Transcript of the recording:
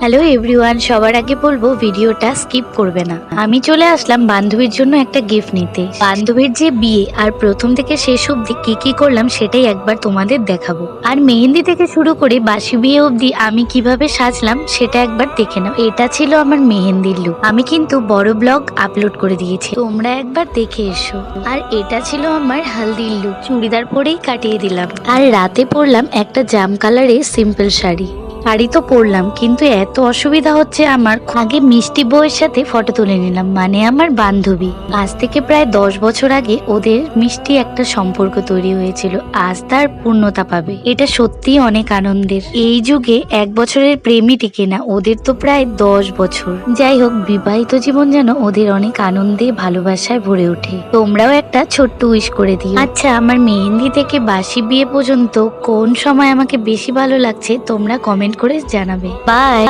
Hello everyone, সবার আগে বলবো ভিডিওটা স্কিপ করবে না। আমি চলে আসলাম বান্ধবীর জন্য একটা গিফট নিতে। বান্ধবীর যে বিয়ে আর প্রথম থেকে শেষ অবধি কি কি করলাম সেটাই একবার তোমাদের দেখাবো। আর মেহেন্দি থেকে শুরু করে বাসি বিয়ে অবধি আমি কিভাবে সাজলাম সেটা একবার দেখে নাও। এটা ছিল আমার মেহেন্দির লুক। আমি কিন্তু বড় ব্লগ আপলোড করে দিয়েছি, তোমরা একবার দেখে এসো। আর এটা ছিল আমার হালদির লুক, চুড়িদার পরেই কাটিয়ে দিলাম। আর রাতে পরলাম একটা জাম কালারের সিম্পল শাড়ি। শাড়ি তো পরলাম, কিন্তু এত অসুবিধা হচ্ছে আমার। আগে মিষ্টি বউয়ের সাথে ফটো তুলে নিলাম, মানে আমার বান্ধবী। আজ থেকে প্রায় 10 বছর আগে ওদের মিষ্টি একটা সম্পর্ক তৈরি হয়েছিল, আজ তার পূর্ণতা পাবে। এটা সত্যি অনেক আনন্দের। এই যুগে 1 বছরের প্রেমই টিকে না, ওদের তো প্রায় 10 বছর। যাই হোক, বিবাহিত জীবন যেন ওদের অনেক আনন্দে ভালোবাসায় ভরে ওঠে। তোমরাও একটা ছোট্ট উইশ করে দিও। আচ্ছা, আমার মেহেন্দি থেকে বাসি বিয়ে পর্যন্ত কোন সময় আমাকে বেশি ভালো লাগছে তোমরা কমেন্ট করে জানাবে। বাই।